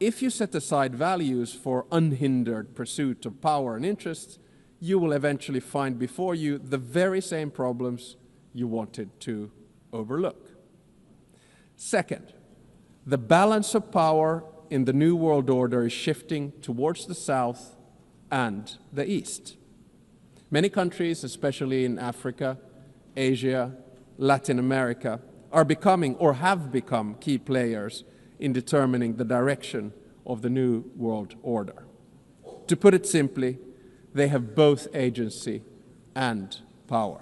if you set aside values for unhindered pursuit of power and interests, you will eventually find before you the very same problems you wanted to overlook. Second, the balance of power in the New World Order is shifting towards the South and the East. Many countries, especially in Africa, Asia, Latin America, are becoming or have become key players in determining the direction of the New World Order. To put it simply, they have both agency and power.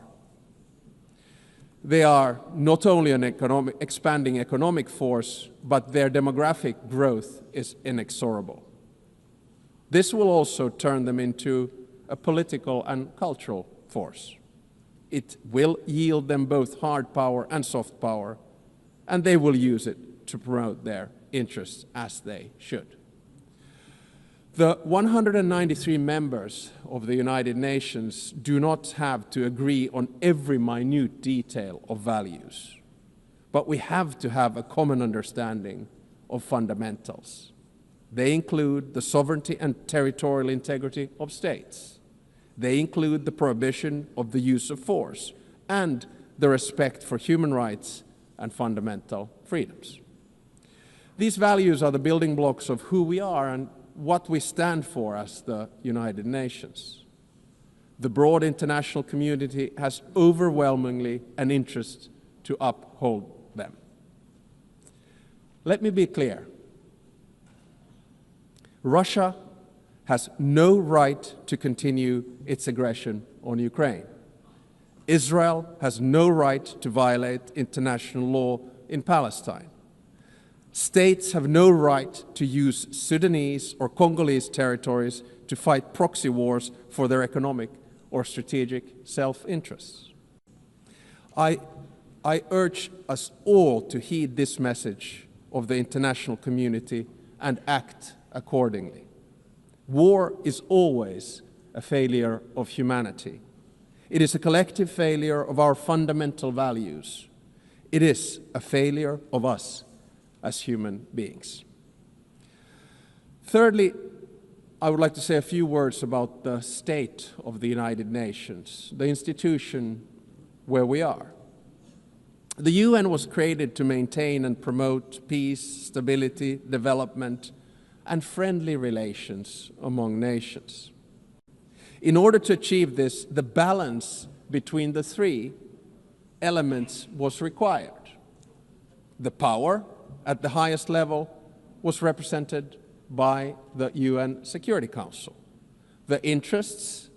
They are not only an expanding economic force, but their demographic growth is inexorable. This will also turn them into a political and cultural force. It will yield them both hard power and soft power, and they will use it to promote their interests as they should. The 193 members of the United Nations do not have to agree on every minute detail of values, but we have to have a common understanding of fundamentals. They include the sovereignty and territorial integrity of states. They include the prohibition of the use of force and the respect for human rights and fundamental freedoms. These values are the building blocks of who we are and what we stand for as the United Nations. The broad international community has overwhelmingly an interest to uphold them. Let me be clear. Russia has no right to continue its aggression on Ukraine. Israel has no right to violate international law in Palestine. States have no right to use Sudanese or Congolese territories to fight proxy wars for their economic or strategic self-interests. I urge us all to heed this message of the international community and act accordingly. War is always a failure of humanity. It is a collective failure of our fundamental values. It is a failure of us as human beings. Thirdly, I would like to say a few words about the state of the United Nations, the institution where we are. The UN was created to maintain and promote peace, stability, development, and friendly relations among nations. In order to achieve this, the balance between the three elements was required. The power at the highest level was represented by the UN Security Council. The interests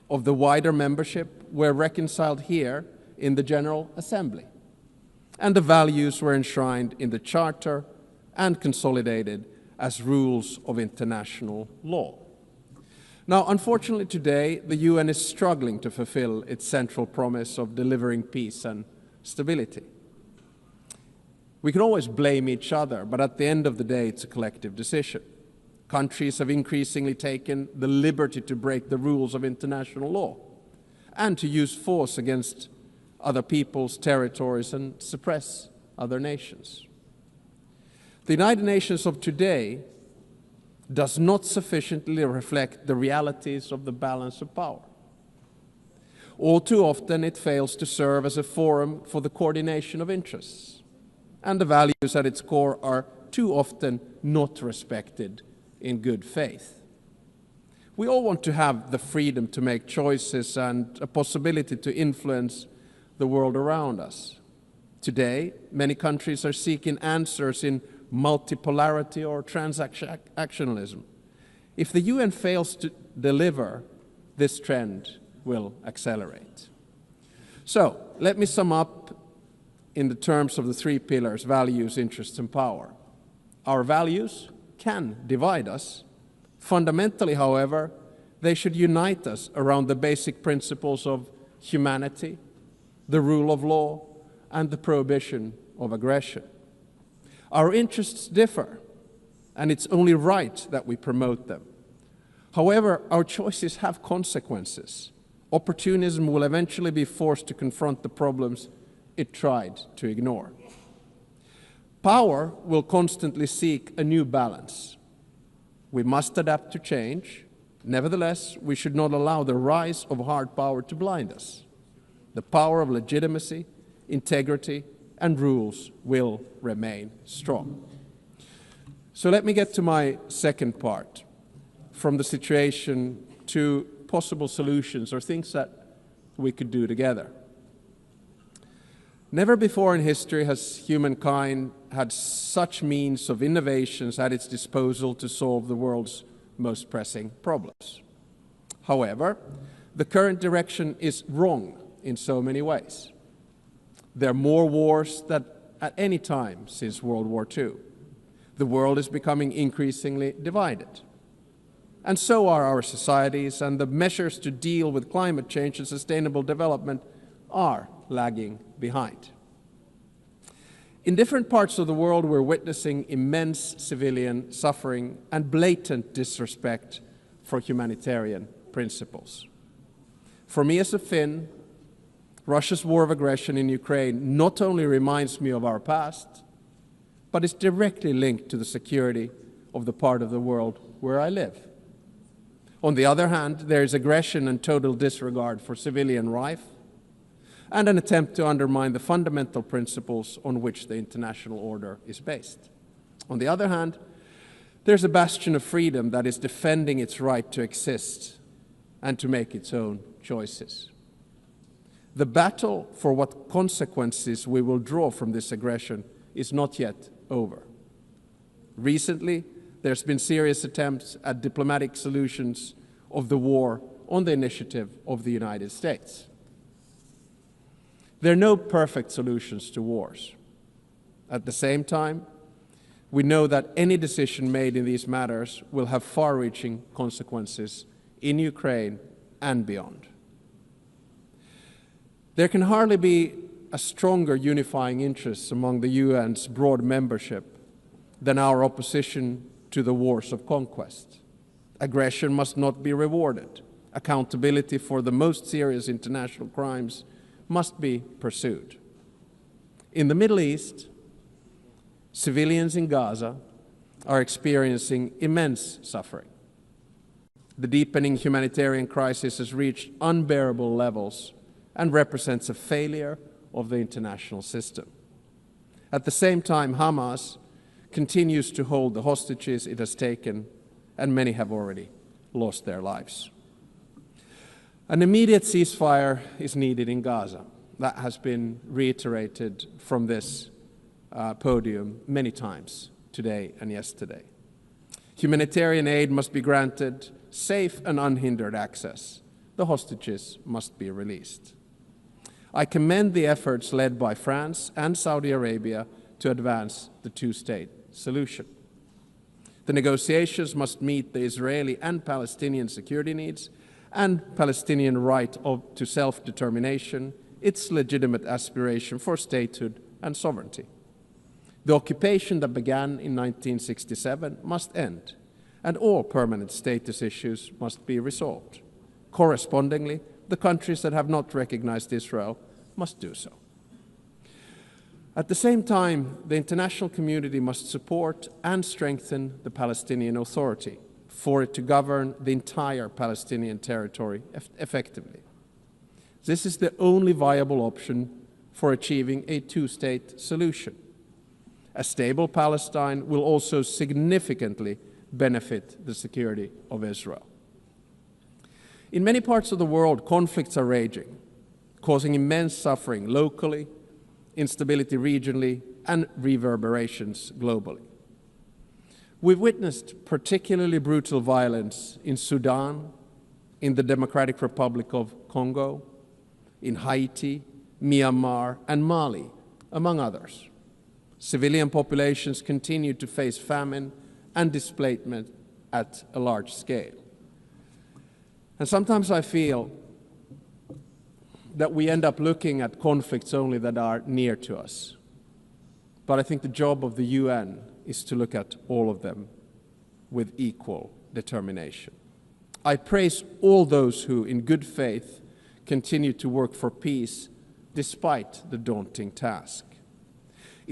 of the wider membership were reconciled here in the General Assembly, and the values were enshrined in the Charter and consolidated as rules of international law. Now, unfortunately today, the UN is struggling to fulfill its central promise of delivering peace and stability. We can always blame each other, but at the end of the day, it's a collective decision. Countries have increasingly taken the liberty to break the rules of international law and to use force against other people's territories and suppress other nations. The United Nations of today does not sufficiently reflect the realities of the balance of power. All too often, it fails to serve as a forum for the coordination of interests, and the values at its core are too often not respected in good faith. We all want to have the freedom to make choices and a possibility to influence the world around us. Today, many countries are seeking answers in multipolarity or transactionalism. If the UN fails to deliver, this trend will accelerate. So, let me sum up in the terms of the three pillars: values, interests, and power. Our values can divide us. Fundamentally, however, they should unite us around the basic principles of humanity, the rule of law, and the prohibition of aggression. Our interests differ, and it's only right that we promote them. However, our choices have consequences. Opportunism will eventually be forced to confront the problems it tried to ignore. Power will constantly seek a new balance. We must adapt to change. Nevertheless, we should not allow the rise of hard power to blind us. The power of legitimacy, integrity, and rules will remain strong. So let me get to my second part, from the situation to possible solutions or things that we could do together. Never before in history has humankind had such means of innovations at its disposal to solve the world's most pressing problems. However, the current direction is wrong in so many ways. There are more wars than at any time since World War II. The world is becoming increasingly divided. And so are our societies, and the measures to deal with climate change and sustainable development are lagging behind. In different parts of the world, we're witnessing immense civilian suffering and blatant disrespect for humanitarian principles. For me as a Finn, Russia's war of aggression in Ukraine not only reminds me of our past, but is directly linked to the security of the part of the world where I live. On the other hand, there is aggression and total disregard for civilian life, and an attempt to undermine the fundamental principles on which the international order is based. On the other hand, there's a bastion of freedom that is defending its right to exist and to make its own choices. The battle for what consequences we will draw from this aggression is not yet over. Recently, there's been serious attempts at diplomatic solutions of the war on the initiative of the United States. There are no perfect solutions to wars. At the same time, we know that any decision made in these matters will have far-reaching consequences in Ukraine and beyond. There can hardly be a stronger unifying interest among the UN's broad membership than our opposition to the wars of conquest. Aggression must not be rewarded. Accountability for the most serious international crimes must be pursued. In the Middle East, civilians in Gaza are experiencing immense suffering. The deepening humanitarian crisis has reached unbearable levels and represents a failure of the international system. At the same time, Hamas continues to hold the hostages it has taken, and many have already lost their lives. An immediate ceasefire is needed in Gaza. That has been reiterated from this podium many times today and yesterday. Humanitarian aid must be granted safe and unhindered access. The hostages must be released. I commend the efforts led by France and Saudi Arabia to advance the two-state solution. The negotiations must meet the Israeli and Palestinian security needs and Palestinian right to self-determination, its legitimate aspiration for statehood and sovereignty. The occupation that began in 1967 must end, and all permanent status issues must be resolved. Correspondingly, the countries that have not recognized Israel must do so. At the same time, the international community must support and strengthen the Palestinian Authority for it to govern the entire Palestinian territory effectively. This is the only viable option for achieving a two-state solution. A stable Palestine will also significantly benefit the security of Israel. In many parts of the world, conflicts are raging, causing immense suffering locally, instability regionally, and reverberations globally. We've witnessed particularly brutal violence in Sudan, in the Democratic Republic of Congo, in Haiti, Myanmar, and Mali, among others. Civilian populations continue to face famine and displacement at a large scale. And sometimes I feel that we end up looking at conflicts only that are near to us. But I think the job of the UN is to look at all of them with equal determination. I praise all those who, in good faith, continue to work for peace despite the daunting task.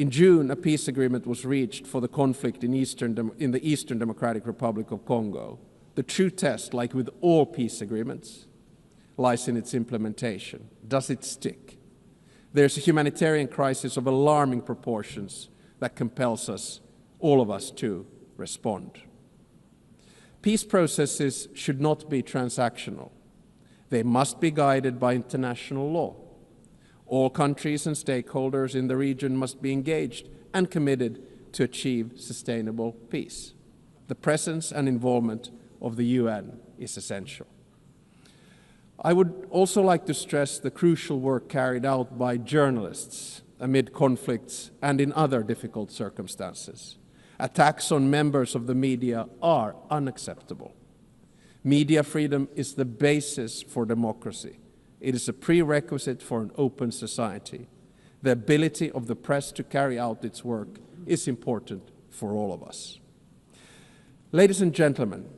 In June, a peace agreement was reached for the conflict in the Eastern Democratic Republic of Congo. The true test, like with all peace agreements, lies in its implementation. Does it stick? There's a humanitarian crisis of alarming proportions that compels us, all of us, to respond. Peace processes should not be transactional. They must be guided by international law. All countries and stakeholders in the region must be engaged and committed to achieve sustainable peace. The presence and involvement of the UN is essential. I would also like to stress the crucial work carried out by journalists amid conflicts and in other difficult circumstances. Attacks on members of the media are unacceptable. Media freedom is the basis for democracy. It is a prerequisite for an open society. The ability of the press to carry out its work is important for all of us. Ladies and gentlemen,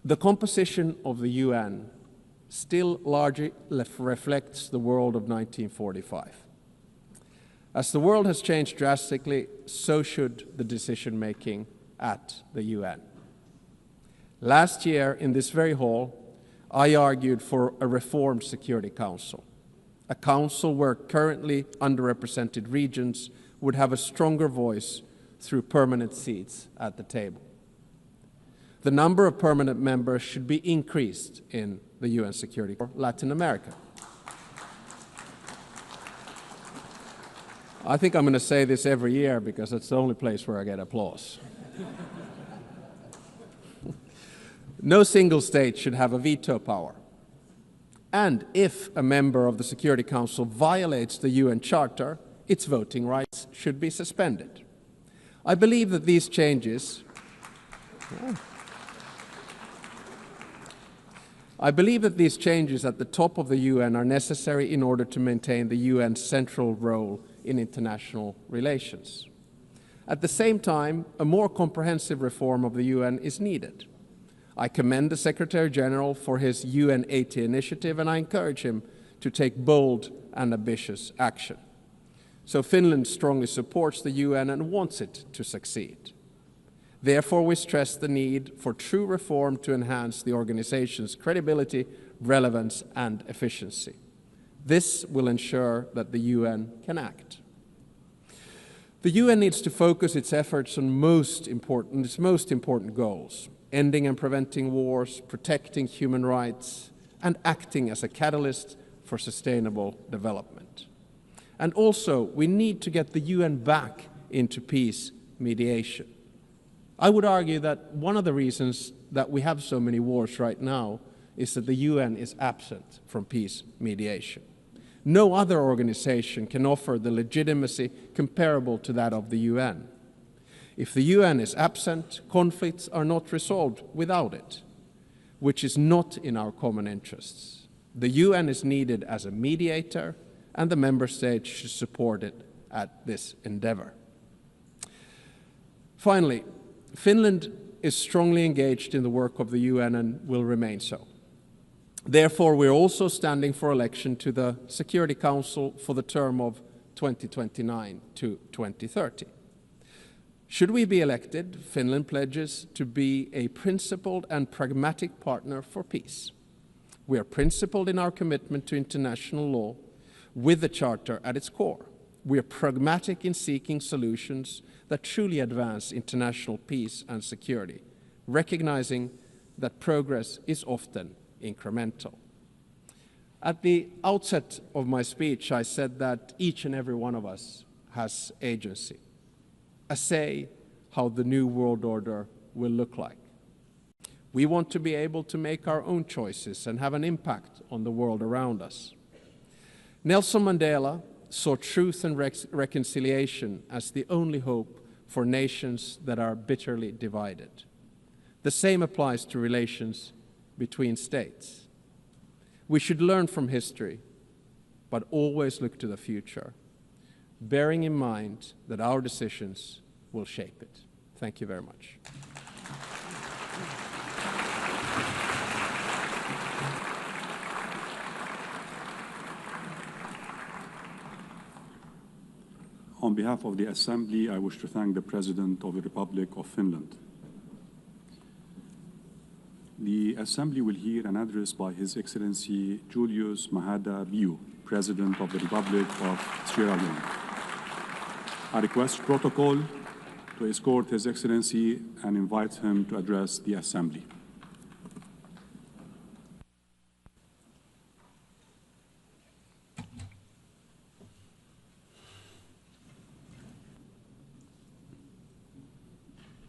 the composition of the UN still largely reflects the world of 1945. As the world has changed drastically, so should the decision-making at the UN. Last year, in this very hall, I argued for a reformed Security Council, a council where currently underrepresented regions would have a stronger voice through permanent seats at the table. The number of permanent members should be increased in the UN Security Council for Latin America. I think I'm going to say this every year because it's the only place where I get applause. No single state should have a veto power. And if a member of the Security Council violates the UN Charter, its voting rights should be suspended. I believe that these changes at the top of the UN are necessary in order to maintain the UN's central role in international relations. At the same time, a more comprehensive reform of the UN is needed. I commend the Secretary General for his UN80 initiative, and I encourage him to take bold and ambitious action. So Finland strongly supports the UN and wants it to succeed. Therefore, we stress the need for true reform to enhance the organization's credibility, relevance, and efficiency. This will ensure that the UN can act. The UN needs to focus its efforts on its most important goals: ending and preventing wars, protecting human rights, and acting as a catalyst for sustainable development. And also, we need to get the UN back into peace mediation. I would argue that one of the reasons that we have so many wars right now is that the UN is absent from peace mediation. No other organization can offer the legitimacy comparable to that of the UN. If the UN is absent, conflicts are not resolved without it, which is not in our common interests. The UN is needed as a mediator, and the member states should support it at this endeavor. Finally, Finland is strongly engaged in the work of the UN and will remain so. Therefore, we're also standing for election to the Security Council for the term of 2029 to 2030. Should we be elected, Finland pledges to be a principled and pragmatic partner for peace. We are principled in our commitment to international law with the Charter at its core. We are pragmatic in seeking solutions that truly advance international peace and security, recognizing that progress is often incremental. At the outset of my speech, I said that each and every one of us has agency, a say how the new world order will look like. We want to be able to make our own choices and have an impact on the world around us. Nelson Mandela saw truth and reconciliation as the only hope for nations that are bitterly divided. The same applies to relations between states. We should learn from history, but always look to the future, bearing in mind that our decisions will shape it. Thank you very much. On behalf of the Assembly, I wish to thank the President of the Republic of Finland. The Assembly will hear an address by His Excellency Julius Maada Bio, President of the Republic of Sierra Leone. I request protocol to escort His Excellency and invite him to address the Assembly.